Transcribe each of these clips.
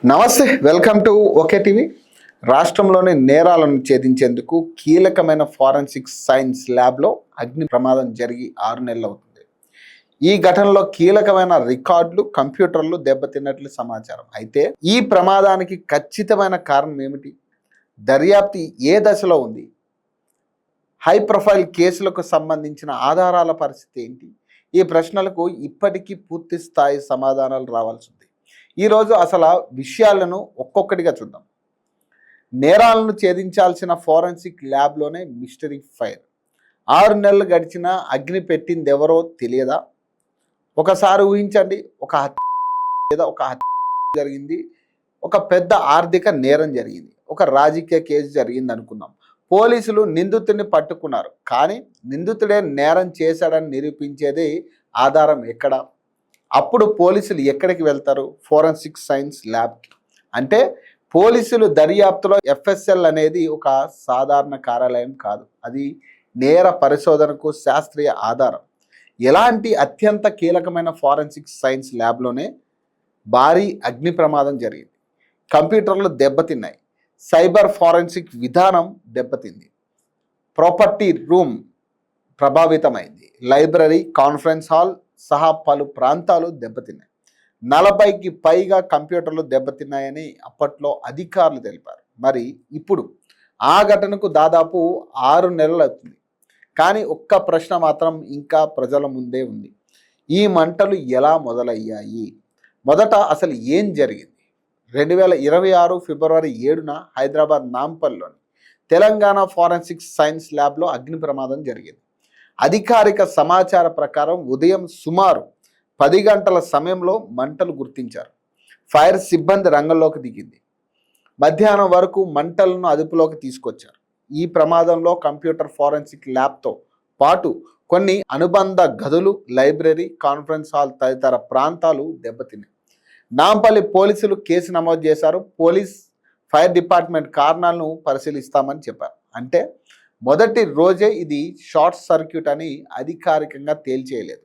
నమస్తే, welcome to okay TV. రాష్ట్రంలోని నేరాలను ఛేదించేందుకు కీలకమైన ఫారెన్సిక్ సైన్స్ ల్యాబ్లో అగ్ని ప్రమాదం జరిగి 6 నెలలు అవుతుంది. ఈ ఘటనలో కీలకమైన రికార్డులు, కంప్యూటర్లు దెబ్బతిన్నట్లు సమాచారం. అయితే ఈ ప్రమాదానికి ఖచ్చితమైన కారణం ఏమిటి? దర్యాప్తు ఏ దశలో ఉంది? హై ప్రొఫైల్ కేసులకు సంబంధించిన ఆధారాల పరిస్థితి ఏంటి? ఈ ప్రశ్నలకు ఇప్పటికీ పూర్తి స్థాయి సమాధానాలు రావాల్సి ఉంది. ఈరోజు అసలు విషయాలను ఒక్కొక్కటిగా చూద్దాం. నేరాలను ఛేదించాల్సిన ఫోరెన్సిక్ ల్యాబ్లోనే మిస్టరీ ఫైర్. 6 నెలలు గడిచినా అగ్ని పెట్టింది ఎవరో తెలియదా? ఒకసారి ఊహించండి, ఒక హత్య జరిగింది, ఒక పెద్ద ఆర్థిక నేరం జరిగింది, ఒక రాజకీయ కేసు జరిగింది అనుకుందాం. పోలీసులు నిందితుడిని పట్టుకున్నారు, కానీ నిందితుడే నేరం చేశాడని నిరూపించేది ఆధారం ఎక్కడ? అప్పుడు పోలీసులు ఎక్కడికి వెళ్తారు? ఫోరెన్సిక్ సైన్స్ ల్యాబ్కి. అంటే పోలీసులు దర్యాప్తులో ఎఫ్ఎస్ఎల్ అనేది ఒక సాధారణ కార్యాలయం కాదు, అది నేర పరిశోధనకు శాస్త్రీయ ఆధారం. ఎలాంటి అత్యంత కీలకమైన ఫోరెన్సిక్ సైన్స్ ల్యాబ్లోనే భారీ అగ్ని ప్రమాదం జరిగింది. కంప్యూటర్లు దెబ్బతిన్నాయి, సైబర్ ఫోరెన్సిక్ విధానం దెబ్బతింది, ప్రాపర్టీ రూమ్ ప్రభావితమైంది, లైబ్రరీ, కాన్ఫరెన్స్ హాల్ సహా పలు ప్రాంతాలు దెబ్బతిన్నాయి. 40కి పైగా కంప్యూటర్లు దెబ్బతిన్నాయని అప్పట్లో అధికారులు తెలిపారు. మరి ఇప్పుడు ఆ ఘటనకు దాదాపు 6 నెలలు అవుతుంది. కానీ ఒక్క ప్రశ్న మాత్రం ఇంకా ప్రజల ముందే ఉంది. ఈ మంటలు ఎలా మొదలయ్యాయి? మొదట అసలు ఏం జరిగింది? 2026 ఫిబ్రవరి 7న హైదరాబాద్ నాంపల్లిలోని తెలంగాణ ఫోరెన్సిక్ సైన్స్ ల్యాబ్లో అగ్ని ప్రమాదం జరిగింది. అధికారిక సమాచార ప్రకారం ఉదయం సుమారు 10 గంటల సమయంలో మంటలు గుర్తించారు. ఫైర్ సిబ్బంది రంగంలోకి దిగింది. మధ్యాహ్నం వరకు మంటలను అదుపులోకి తీసుకొచ్చారు. ఈ ప్రమాదంలో కంప్యూటర్ ఫోరెన్సిక్ ల్యాబ్తో పాటు కొన్ని అనుబంధ గదులు, లైబ్రరీ, కాన్ఫరెన్స్ హాల్ తదితర ప్రాంతాలు దెబ్బతిన్నాయి. నాంపల్లి పోలీసులు కేసు నమోదు చేశారు. పోలీస్ ఫైర్ డిపార్ట్మెంట్ కారణాలను పరిశీలిస్తామని చెప్పారు. అంటే మొదటి రోజే ఇది షార్ట్ సర్క్యూట్ అని అధికారికంగా తేల్చేయలేదు.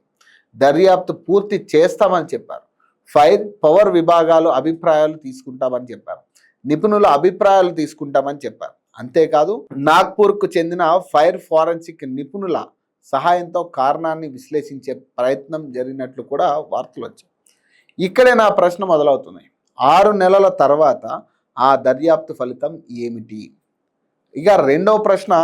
దర్యాప్తు పూర్తి చేస్తామని చెప్పారు. ఫైర్, పవర్ విభాగాలు అభిప్రాయాలు తీసుకుంటామని చెప్పారు. నిపుణుల అభిప్రాయాలు తీసుకుంటామని చెప్పారు. అంతేకాదు, నాగ్పూర్కు చెందిన ఫైర్ ఫోరెన్సిక్ నిపుణుల సహాయంతో కారణాన్ని విశ్లేషించే ప్రయత్నం జరిగినట్లు కూడా వార్తలు వచ్చాయి. ఇక్కడే నా ప్రశ్న మొదలవుతుంది. 6 నెలల తర్వాత ఆ దర్యాప్తు ఫలితం ఏమిటి? ఇక రెండవ ప్రశ్న,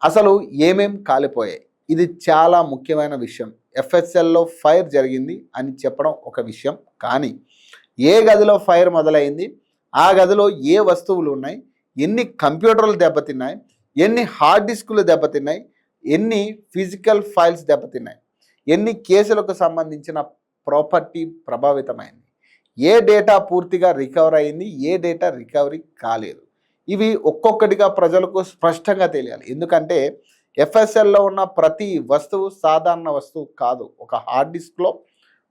అసలు ఏమేం కాలిపోయాయి? ఇది చాలా ముఖ్యమైన విషయం. ఎఫ్ఎస్ఎల్లో ఫైర్ జరిగింది అని చెప్పడం ఒక విషయం, కానీ ఏ గదిలో ఫైర్ మొదలైంది, ఆ గదిలో ఏ వస్తువులు ఉన్నాయి, ఎన్ని కంప్యూటర్లు దెబ్బతిన్నాయి, ఎన్ని హార్డ్ డిస్కులు దెబ్బతిన్నాయి, ఎన్ని ఫిజికల్ ఫైల్స్ దెబ్బతిన్నాయి, ఎన్ని కేసులకు సంబంధించిన ప్రాపర్టీ ప్రభావితమైంది, ఏ డేటా పూర్తిగా రికవర్ అయింది, ఏ డేటా రికవరీ కాలేదు, ఇవి ఒక్కొక్కటిగా ప్రజలకు స్పష్టంగా తెలియాలి. ఎందుకంటే ఎఫ్ఎస్ఎల్లో ఉన్న ప్రతి వస్తువు సాధారణ వస్తువు కాదు. ఒక హార్డ్ డిస్క్లో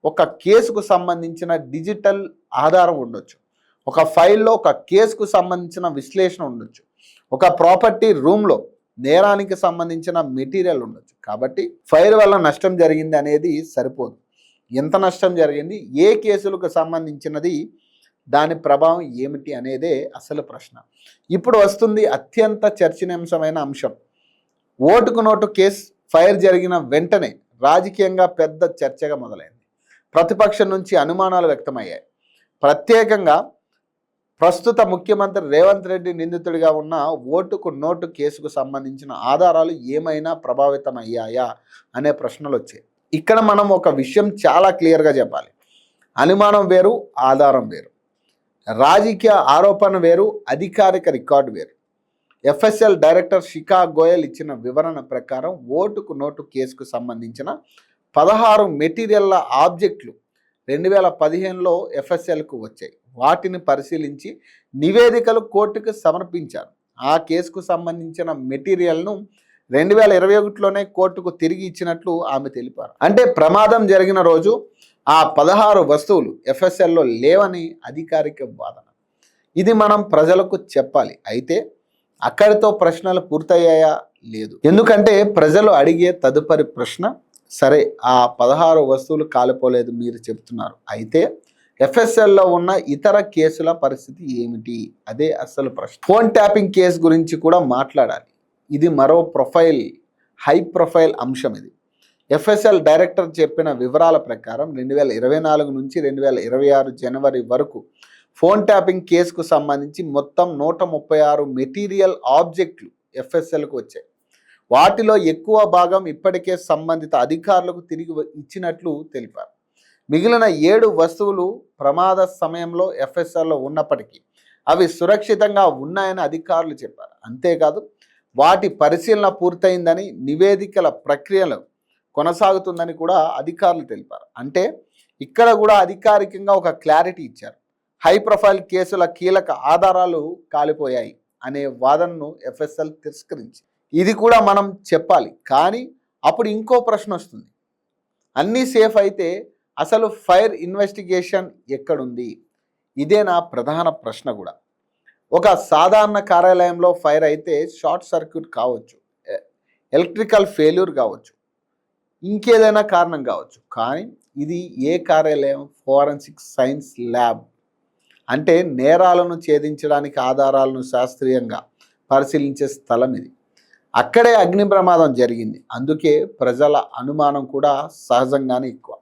ఒక కేసుకు సంబంధించిన డిజిటల్ ఆధారం ఉండొచ్చు, ఒక ఫైల్లో ఒక కేసుకు సంబంధించిన విశ్లేషణ ఉండొచ్చు, ఒక ప్రాపర్టీ రూమ్లో నేరానికి సంబంధించిన మెటీరియల్ ఉండొచ్చు. కాబట్టి ఫైర్ వల్ల నష్టం జరిగింది అనేది సరిపోదు. ఎంత నష్టం జరిగింది, ఏ కేసులకు సంబంధించినది, దాని ప్రభావం ఏమిటి అనేదే అసలు ప్రశ్న. ఇప్పుడు వస్తుంది అత్యంత చర్చనీయాంశమైన అంశం. ఓటుకు నోటు కేసు ఫైర్ జరిగిన వెంటనే రాజకీయంగా పెద్ద చర్చగా మొదలైంది. ప్రతిపక్షం నుంచి అనుమానాలు వ్యక్తమయ్యాయి. ప్రత్యేకంగా ప్రస్తుత ముఖ్యమంత్రి రేవంత్ రెడ్డి నిందితుడిగా ఉన్న ఓటుకు నోటు కేసుకు సంబంధించిన ఆధారాలు ఏమైనా ప్రభావితమయ్యాయా అనే ప్రశ్నలు వచ్చాయి. ఇక్కడ మనం ఒక విషయం చాలా క్లియర్గా చెప్పాలి. అనుమానం వేరు, ఆధారం వేరు. రాజకీయ ఆరోపణ వేరు, అధికారిక రికార్డు వేరు. ఎఫ్ఎస్ఎల్ డైరెక్టర్ శిఖా గోయల్ ఇచ్చిన వివరణ ప్రకారం ఓటుకు నోటు కేసుకు సంబంధించిన 16 మెటీరియల్ల ఆబ్జెక్టులు 2015లో ఎఫ్ఎస్ఎల్కు వచ్చాయి. వాటిని పరిశీలించి నివేదికలు కోర్టుకు సమర్పించారు. ఆ కేసుకు సంబంధించిన మెటీరియల్ను 2021లోనే కోర్టుకు తిరిగి ఇచ్చినట్లు ఆమె తెలిపారు. అంటే ప్రమాదం జరిగిన రోజు ఆ 16 వస్తువులు ఎఫ్ఎస్ఎల్లో లేవని అధికారిక వాదన. ఇది మనం ప్రజలకు చెప్పాలి. అయితే అక్కడితో ప్రశ్నలు పూర్తయ్యాయా? లేదు. ఎందుకంటే ప్రజలు అడిగే తదుపరి ప్రశ్న, సరే ఆ 16 వస్తువులు కాలిపోలేదు మీరు చెప్తున్నారు, అయితే ఎఫ్ఎస్ఎల్లో ఉన్న ఇతర కేసుల పరిస్థితి ఏమిటి? అదే అసలు ప్రశ్న. ఫోన్ ట్యాపింగ్ కేసు గురించి కూడా మాట్లాడాలి. ఇది మరో హై ప్రొఫైల్ అంశం. ఇది ఎఫ్ఎస్ఎల్ డైరెక్టర్ చెప్పిన వివరాల ప్రకారం 2024 నుంచి 2026 జనవరి వరకు ఫోన్ ట్యాపింగ్ కేసుకు సంబంధించి మొత్తం 136 మెటీరియల్ ఆబ్జెక్టులు ఎఫ్ఎస్ఎల్కు వచ్చాయి. వాటిలో ఎక్కువ భాగం ఇప్పటికే సంబంధిత అధికారులకు తిరిగి ఇచ్చినట్లు తెలిపారు. మిగిలిన 7 వస్తువులు ప్రమాద సమయంలో ఎఫ్ఎస్ఎల్లో ఉన్నప్పటికీ అవి సురక్షితంగా ఉన్నాయని అధికారులు చెప్పారు. అంతేకాదు వాటి పరిశీలన పూర్తయిందని, నివేదికల ప్రక్రియలు కొనసాగుతుందని కూడా అధికారులు తెలిపారు. అంటే ఇక్కడ కూడా అధికారికంగా ఒక క్లారిటీ ఇచ్చారు. హై ప్రొఫైల్ కేసుల కీలక ఆధారాలు కాలిపోయాయి అనే వాదనను ఎఫ్ఎస్ఎల్ తిరస్కరించి ఇది కూడా మనం చెప్పాలి. కానీ అప్పుడు ఇంకో ప్రశ్న వస్తుంది. అన్నీ సేఫ్ అయితే అసలు ఫైర్ ఇన్వెస్టిగేషన్ ఎక్కడుంది? ఇదే నా ప్రధాన ప్రశ్న కూడా. ఒక సాధారణ కార్యాలయంలో ఫైర్ అయితే షార్ట్ సర్క్యూట్ కావచ్చు, ఎలక్ట్రికల్ ఫెయిల్యూర్ కావచ్చు, ఇంకేదైనా కారణం కావచ్చు. కానీ ఇది ఏ కార్యాలయం? Forensic science lab. అంటే నేరాలను ఛేదించడానికి ఆధారాలను శాస్త్రీయంగా పరిశీలించే స్థలం ఇది. అక్కడే అగ్ని ప్రమాదం జరిగింది. అందుకే ప్రజల అనుమానం కూడా సహజంగానే ఎక్కువ.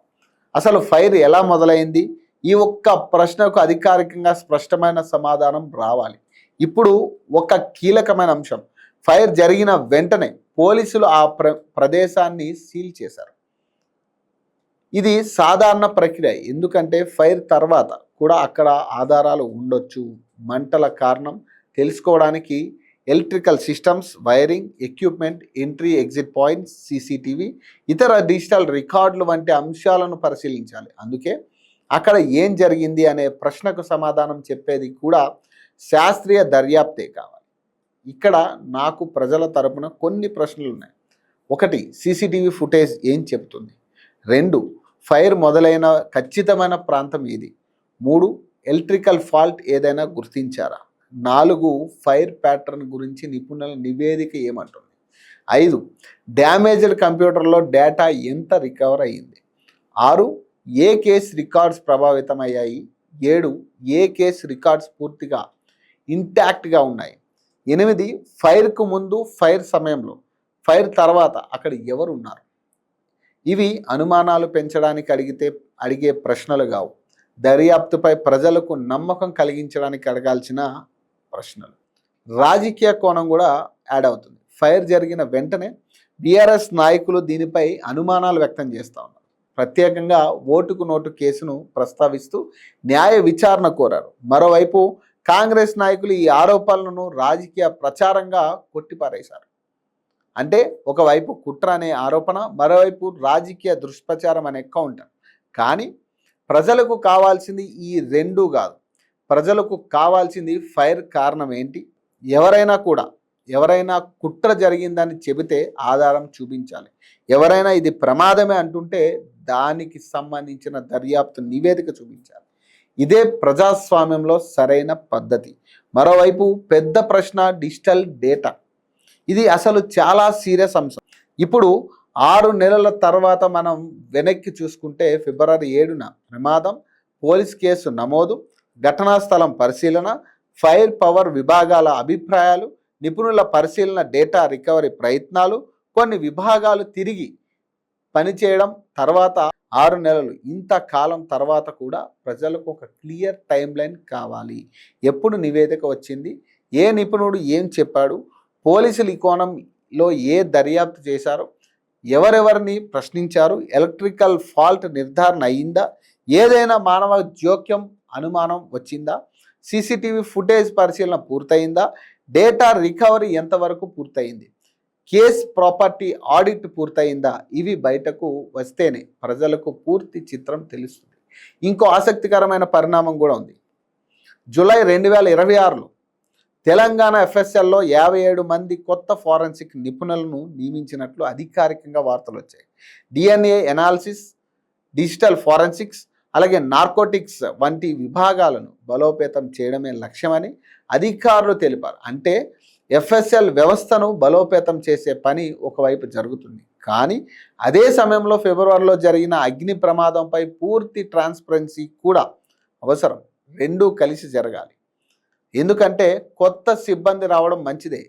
అసలు ఫైర్ ఎలా మొదలైంది? ఈ ఒక్క ప్రశ్నకు అధికారికంగా స్పష్టమైన సమాధానం రావాలి. ఇప్పుడు ఒక కీలకమైన అంశం. ఫైర్ జరిగిన వెంటనే పోలీసులు ఆ ప్రదేశాన్ని సీల్ చేశారు. ఇది సాధారణ ప్రక్రియ. ఎందుకంటే ఫైర్ తర్వాత కూడా అక్కడ ఆధారాలు ఉండొచ్చు. మంటల కారణం తెలుసుకోవడానికి electrical systems, wiring, equipment, entry exit points, CCTV, ఇతర డిజిటల్ రికార్డులు వంటి అంశాలను పరిశీలించాలి. అందుకే అక్కడ ఏం జరిగింది అనే ప్రశ్నకు సమాధానం చెప్పేది కూడా శాస్త్రీయ దర్యాప్తే కావాలి. ఇక్కడ నాకు ప్రజల తరపున కొన్ని ప్రశ్నలు ఉన్నాయి. 1, సీసీటీవీ ఫుటేజ్ ఏం చెబుతుంది? 2, ఫైర్ మొదలైన ఖచ్చితమైన ప్రాంతం ఏది? 3, ఎలక్ట్రికల్ ఫాల్ట్ ఏదైనా గుర్తించారా? 4, ఫైర్ ప్యాటర్న్ గురించి నిపుణుల నివేదిక ఏమంటుంది? 5, డ్యామేజ్డ్ కంప్యూటర్లో డేటా ఎంత రికవర్ అయ్యింది? 6, ఏ కేసు రికార్డ్స్ ప్రభావితమయ్యాయి? 7, ఏ కేసు రికార్డ్స్ పూర్తిగా ఇంటాక్ట్గా ఉన్నాయి? 8, ఫైర్కు ముందు, ఫైర్ సమయంలో, ఫైర్ తర్వాత అక్కడ ఎవరు ఉన్నారు? ఇవి అనుమానాలు పెంచడానికి అడిగే ప్రశ్నలు కావు. దర్యాప్తుపై ప్రజలకు నమ్మకం కలిగించడానికి అడగాల్సిన ప్రశ్నలు. రాజకీయ కోణం కూడా యాడ్ అవుతుంది. ఫైర్ జరిగిన వెంటనే బీఆర్ఎస్ నాయకులు దీనిపై అనుమానాలు వ్యక్తం చేస్తూ ఉన్నారు. ప్రత్యేకంగా ఓటుకు నోటు కేసును ప్రస్తావిస్తూ న్యాయ విచారణ కోరారు. మరోవైపు కాంగ్రెస్ నాయకులు ఈ ఆరోపణలను రాజకీయ ప్రచారంగా కొట్టిపారేశారు. అంటే ఒకవైపు కుట్ర అనే ఆరోపణ, మరోవైపు రాజకీయ దుష్ప్రచారం అనే కౌంటర్. కానీ ప్రజలకు కావాల్సింది ఈ రెండూ కాదు. ప్రజలకు కావాల్సింది ఫైర్ కారణం ఏంటి? ఎవరైనా కుట్ర జరిగిందని చెబితే ఆధారం చూపించాలి. ఎవరైనా ఇది ప్రమాదమే అంటుంటే దానికి సంబంధించిన దర్యాప్తు నివేదిక చూపించాలి. ఇదే ప్రజాస్వామ్యంలో సరైన పద్ధతి. మరోవైపు పెద్ద ప్రశ్న డిజిటల్ డేటా. ఇది అసలు చాలా సీరియస్ అంశం. ఇప్పుడు 6 నెలల తర్వాత మనం వెనక్కి చూసుకుంటే ఫిబ్రవరి 7న ప్రమాదం, పోలీస్ కేసు నమోదు, ఘటనా స్థలం పరిశీలన, ఫైర్ పవర్ విభాగాల అభిప్రాయాలు, నిపుణుల పరిశీలన, డేటా రికవరీ ప్రయత్నాలు, కొన్ని విభాగాలు తిరిగి పనిచేయడం, తర్వాత 6 నెలలు. ఇంతకాలం తర్వాత కూడా ప్రజలకు ఒక క్లియర్ టైం లైన్ కావాలి. ఎప్పుడు నివేదిక వచ్చింది? ఏ నిపుణుడు ఏం చెప్పాడు? పోలీసులు ఈ కోణంలో ఏ దర్యాప్తు చేశారు? ఎవరెవరిని ప్రశ్నించారు? ఎలక్ట్రికల్ ఫాల్ట్ నిర్ధారణ అయిందా? ఏదైనా మానవ జోక్యం అనుమానం వచ్చిందా? సీసీటీవీ ఫుటేజ్ పరిశీలన పూర్తయిందా? డేటా రికవరీ ఎంతవరకు పూర్తయింది? కేస్ ప్రాపర్టీ ఆడిట్ పూర్తయిందా? ఇవి బయటకు వస్తేనే ప్రజలకు పూర్తి చిత్రం తెలుస్తుంది. ఇంకో ఆసక్తికరమైన పరిణామం కూడా ఉంది. జూలై 2026లో తెలంగాణ ఎఫ్ఎస్ఎల్లో 57 మంది కొత్త ఫోరెన్సిక్ నిపుణులను నియమించినట్లు అధికారికంగా వార్తలు వచ్చాయి. డిఎన్ఏ ఎనాలిసిస్, డిజిటల్ ఫోరెన్సిక్స్, అలాగే నార్కోటిక్స్ వంటి విభాగాలను బలోపేతం చేయడమే లక్ష్యమని అధికారులు తెలిపారు. అంటే ఎఫ్ఎస్ఎల్ వ్యవస్థను బలోపేతం చేసే పని ఒకవైపు జరుగుతుంది. కానీ అదే సమయంలో ఫిబ్రవరిలో జరిగిన అగ్ని ప్రమాదంపై పూర్తి ట్రాన్స్పరెన్సీ కూడా అవసరం. రెండూ కలిసి జరగాలి. ఎందుకంటే కొత్త సిబ్బంది రావడం మంచిదే,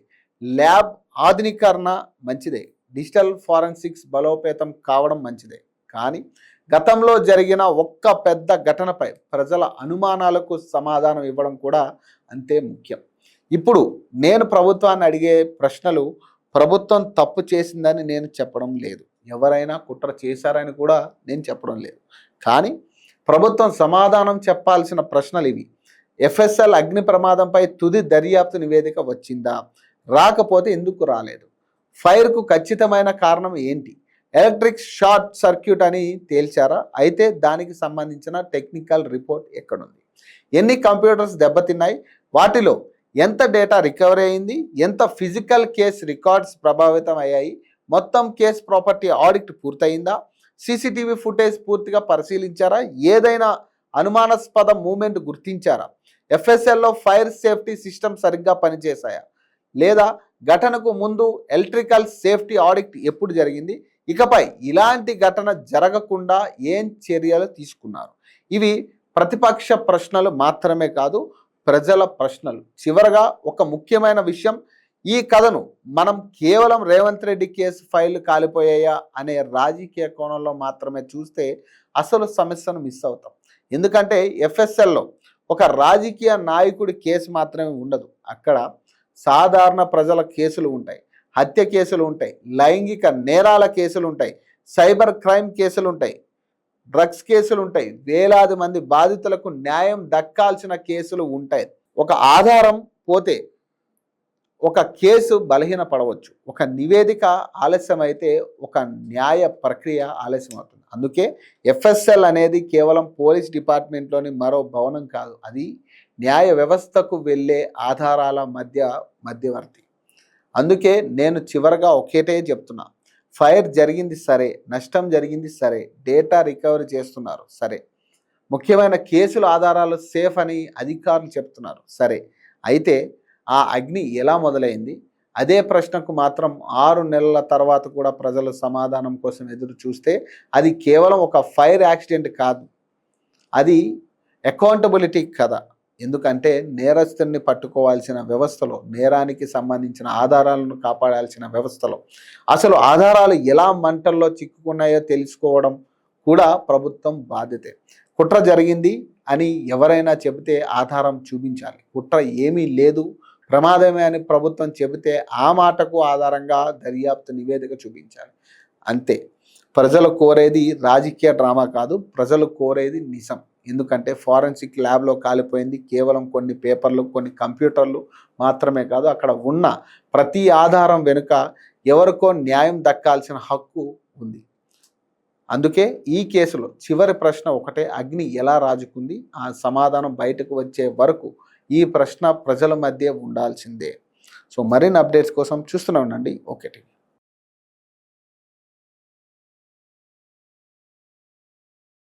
ల్యాబ్ ఆధునీకరణ మంచిదే, డిజిటల్ ఫారెన్సిక్స్ బలోపేతం కావడం మంచిదే. కానీ గతంలో జరిగిన ఒక్క పెద్ద ఘటనపై ప్రజల అనుమానాలకు సమాధానం ఇవ్వడం కూడా అంతే ముఖ్యం. ఇప్పుడు నేను ప్రభుత్వాన్ని అడిగే ప్రశ్నలు ప్రభుత్వం తప్పు చేసిందని నేను చెప్పడం లేదు, ఎవరైనా కుట్ర చేశారని కూడా నేను చెప్పడం లేదు. కానీ ప్రభుత్వం సమాధానం చెప్పాల్సిన ప్రశ్నలు ఇవి. ఎఫ్ఎస్ఎల్ అగ్ని ప్రమాదంపై తుది దర్యాప్తు నివేదిక వచ్చిందా? రాకపోతే ఎందుకు రాలేదు? ఫైర్కు ఖచ్చితమైన కారణం ఏంటి? ఎలక్ట్రిక్ షార్ట్ సర్క్యూట్ అని తేల్చారా? అయితే దానికి సంబంధించిన టెక్నికల్ రిపోర్ట్ ఎక్కడుంది? ఎన్ని కంప్యూటర్స్ దెబ్బతిన్నాయి? వాటిలో ఎంత డేటా రికవరీ అయింది? ఎంత ఫిజికల్ కేస్ రికార్డ్స్ ప్రభావితం అయ్యాయి? మొత్తం కేస్ ప్రాపర్టీ ఆడిట్ పూర్తయిందా? సీసీటీవీ ఫుటేజ్ పూర్తిగా పరిశీలించారా? ఏదైనా అనుమానాస్పద మూమెంట్ గుర్తించారా? ఎఫ్ఎస్ఎల్లో ఫైర్ సేఫ్టీ సిస్టమ్ సరిగ్గా పనిచేశాయా లేదా? ఘటనకు ముందు ఎలక్ట్రికల్ సేఫ్టీ ఆడిట్ ఎప్పుడు జరిగింది? ఇకపై ఇలాంటి ఘటన జరగకుండా ఏం చర్యలు తీసుకున్నారు? ఇవి ప్రతిపక్ష ప్రశ్నలు మాత్రమే కాదు, ప్రజల ప్రశ్నలు. చివరగా ఒక ముఖ్యమైన విషయం, ఈ కథను మనం కేవలం రేవంత్ రెడ్డి కేసు ఫైళ్లు కాలిపోయాయా అనే రాజకీయ కోణంలో మాత్రమే చూస్తే అసలు సమస్యను మిస్ అవుతాం. ఎందుకంటే ఎఫ్ఎస్ఎల్లో ఒక రాజకీయ నాయకుడి కేసు మాత్రమే ఉండదు, అక్కడ సాధారణ ప్రజల కేసులు ఉంటాయి, హత్య కేసులు ఉంటాయి, లైంగిక నేరాల కేసులు ఉంటాయి, సైబర్ క్రైమ్ కేసులు ఉంటాయి, డ్రగ్స్ కేసులు ఉంటాయి, వేలాది మంది బాధితులకు న్యాయం దక్కాల్సిన కేసులు ఉంటాయి. ఒక ఆధారం పోతే ఒక కేసు బలహీనపడవచ్చు, ఒక నివేదిక ఆలస్యమైతే ఒక న్యాయ ప్రక్రియ ఆలస్యం అవుతుంది. అందుకే ఎఫ్ఎస్ఎల్ అనేది కేవలం పోలీస్ డిపార్ట్మెంట్లోని మరో భవనం కాదు, అది న్యాయ వ్యవస్థకు వెళ్ళే ఆధారాల మధ్యవర్తి. అందుకే నేను చివరగా ఒకటే చెప్తున్నా, ఫైర్ జరిగింది సరే, నష్టం జరిగింది సరే, డేటా రికవరీ చేస్తున్నారు సరే, ముఖ్యమైన కేసుల ఆధారాలు సేఫ్ అని అధికారులు చెప్తున్నారు సరే, అయితే ఆ అగ్ని ఎలా మొదలైంది? అదే ప్రశ్నకు మాత్రం 6 నెలల తర్వాత కూడా ప్రజలు సమాధానం కోసం ఎదురు చూస్తే అది కేవలం ఒక ఫైర్ యాక్సిడెంట్ కాదు, అది అకౌంటబిలిటీ కదా. ఎందుకంటే నేరస్తుని పట్టుకోవాల్సిన వ్యవస్థలో, నేరానికి సంబంధించిన ఆధారాలను కాపాడాల్సిన వ్యవస్థలో అసలు ఆధారాలు ఎలా మంటల్లో చిక్కుకున్నాయో తెలుసుకోవడం కూడా ప్రభుత్వం బాధ్యతే. కుట్ర జరిగింది అని ఎవరైనా చెబితే ఆధారం చూపించాలి, కుట్ర ఏమీ లేదు, ప్రమాదమే అని ప్రభుత్వం చెబితే ఆ మాటకు ఆధారంగా దర్యాప్తు నివేదిక చూపించాలి. అంతే. ప్రజలు కోరేది రాజకీయ డ్రామా కాదు, ప్రజలు కోరేది నిజం. ఎందుకంటే ఫారెన్సిక్ ల్యాబ్లో కాలిపోయింది కేవలం కొన్ని పేపర్లు, కొన్ని కంప్యూటర్లు మాత్రమే కాదు, అక్కడ ఉన్న ప్రతి ఆధారం వెనుక ఎవరికో న్యాయం దక్కాల్సిన హక్కు ఉంది. అందుకే ఈ కేసులో చివరి ప్రశ్న ఒకటే, అగ్ని ఎలా రాజుకుంది? ఆ సమాధానం బయటకు వచ్చే వరకు ఈ ప్రశ్న ప్రజల మధ్య ఉండాల్సిందే. సో మరిన్ని అప్డేట్స్ కోసం చూస్తూనే ఉండండి ఓకే టీవీ.